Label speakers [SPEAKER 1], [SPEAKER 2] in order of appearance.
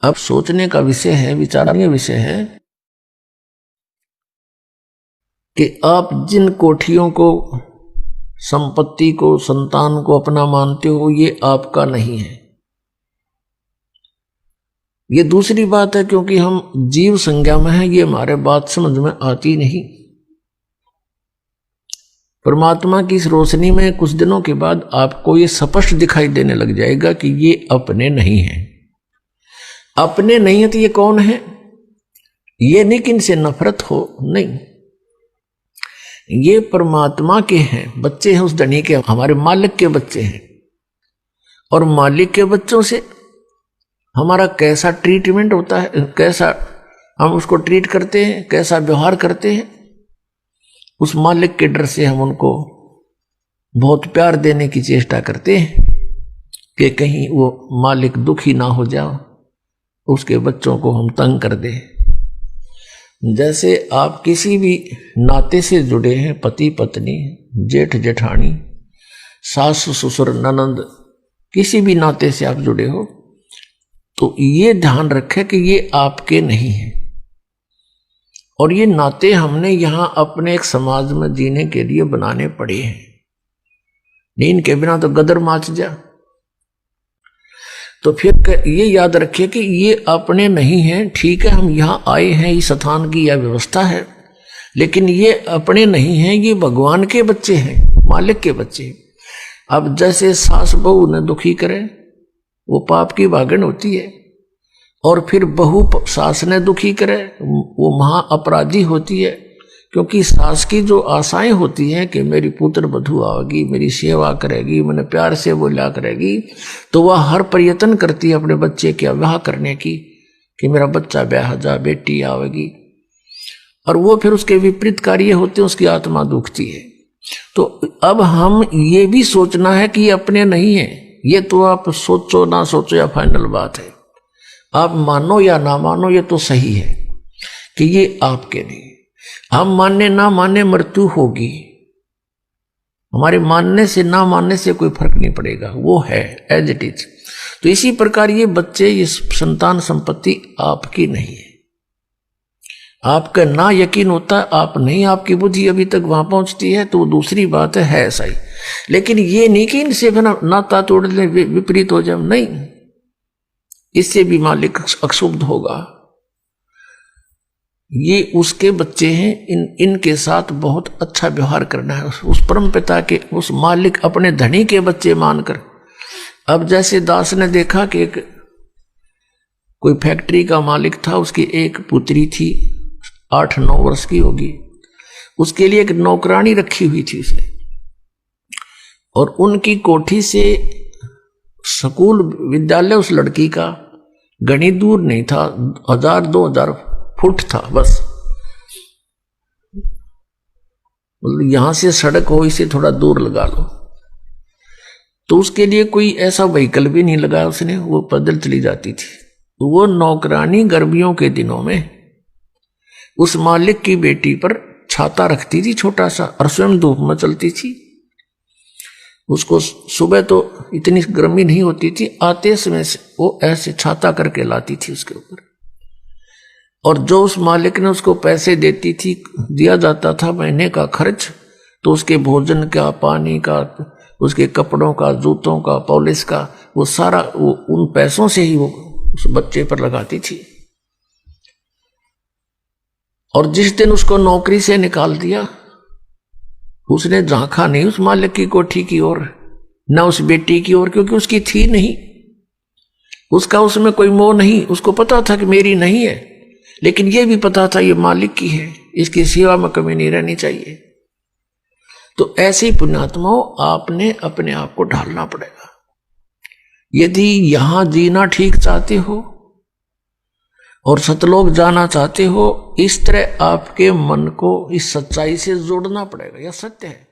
[SPEAKER 1] अब सोचने का विषय है, विचारणीय विषय है कि आप जिन कोठियों को, संपत्ति को, संतान को अपना मानते हो, ये आपका नहीं है। ये दूसरी बात है, क्योंकि हम जीव संज्ञा में हैं, ये हमारे बात समझ में आती नहीं। परमात्मा की इस रोशनी में कुछ दिनों के बाद आपको ये स्पष्ट दिखाई देने लग जाएगा कि ये अपने नहीं है। अपने नहीं है तो ये कौन है? ये नहीं कि इनसे नफरत हो, नहीं, ये परमात्मा के हैं, बच्चे हैं उस धनी के, हमारे मालिक के बच्चे हैं। और मालिक के बच्चों से हमारा कैसा ट्रीटमेंट होता है, कैसा हम उसको ट्रीट करते हैं, कैसा व्यवहार करते हैं, उस मालिक के डर से हम उनको बहुत प्यार देने की चेष्टा करते हैं कि कहीं वो मालिक दुखी ना हो जाओ, उसके बच्चों को हम तंग कर दें। जैसे आप किसी भी नाते से जुड़े हैं, पति पत्नी, जेठ जेठानी, सास ससुर, ननंद, किसी भी नाते से आप जुड़े हो, तो ये ध्यान रखें कि ये आपके नहीं है। और ये नाते हमने यहां अपने एक समाज में जीने के लिए बनाने पड़े हैं, नहीं इनके बिना तो गदर माच जा। तो फिर ये याद रखिए कि ये अपने नहीं हैं। ठीक है, हम यहां आए हैं, इस स्थान की यह व्यवस्था है, लेकिन ये अपने नहीं हैं, ये भगवान के बच्चे हैं, मालिक के बच्चे। अब जैसे सास बहू ने दुखी करे, वो पाप की भागन होती है, और फिर बहू सास ने दुखी करे, वो महा अपराधी होती है। क्योंकि सास की जो आशाएं होती हैं कि मेरी पुत्र वधू आएगी, मेरी सेवा करेगी, मैंने प्यार से बोला करेगी, तो वह हर प्रयत्न करती है अपने बच्चे के विवाह करने की, कि मेरा बच्चा ब्याह जा, बेटी आवेगी। और वो फिर उसके विपरीत कार्य होते हैं, उसकी आत्मा दुखती है। तो अब हम ये भी सोचना है कि ये अपने नहीं है। ये तो आप सोचो ना सोचो या फाइनल बात है, आप मानो या ना मानो, ये तो सही है कि ये आपके नहीं। हम मानने ना माने मृत्यु होगी, हमारे मानने से ना मानने से कोई फर्क नहीं पड़ेगा, वो है एज इट इज। तो इसी प्रकार ये बच्चे, ये संतान संपत्ति आपकी नहीं है। आपका ना यकीन होता है, आप नहीं, आपकी बुद्धि अभी तक वहां पहुंचती है, तो वो दूसरी बात है ऐसा ही। लेकिन ये नहीं कि इनसे नाता तोड़ ले, विपरीत हो जाए, नहीं, इससे भी मालिक अक्षुब्ध होगा। ये उसके बच्चे हैं, इनके साथ बहुत अच्छा व्यवहार करना है, उस परम पिता के, उस मालिक, अपने धनी के बच्चे मानकर। अब जैसे दास ने देखा कि एक कोई फैक्ट्री का मालिक था, उसकी एक पुत्री थी, 8-9 वर्ष की होगी, उसके लिए एक नौकरानी रखी हुई थी उसने, और उनकी कोठी से स्कूल विद्यालय उस लड़की का घनी दूर नहीं था, 1000-2000 फुट था बस। मतलब यहां से सड़क हो, इसे थोड़ा दूर लगा लो, तो उसके लिए कोई ऐसा व्हीकल भी नहीं लगाया उसने, वो पैदल चली जाती थी। वो नौकरानी गर्मियों के दिनों में उस मालिक की बेटी पर छाता रखती थी छोटा सा, और स्वयं धूप में चलती थी। उसको सुबह तो इतनी गर्मी नहीं होती थी, आते समय से वो ऐसे छाता करके लाती थी उसके ऊपर। और जो उस मालिक ने उसको पैसे देती थी, दिया जाता था महीने का खर्च, तो उसके भोजन का, पानी का, उसके कपड़ों का, जूतों का, पॉलिश का, वो सारा वो उन पैसों से ही वो उस बच्चे पर लगाती थी। और जिस दिन उसको नौकरी से निकाल दिया, उसने झांका नहीं उस मालिक की कोठी की ओर, न उस बेटी की ओर, क्योंकि उसकी थी नहीं, उसका उसमें कोई मोह नहीं। उसको पता था कि मेरी नहीं है, लेकिन यह भी पता था ये मालिक की है, इसकी सेवा में कमी नहीं रहनी चाहिए। तो ऐसे ही पुण्यात्माओं, आपने अपने आप को ढालना पड़ेगा। यदि यहां जीना ठीक चाहते हो और सतलोक जाना चाहते हो, इस तरह आपके मन को इस सच्चाई से जोड़ना पड़ेगा। यह सत्य है।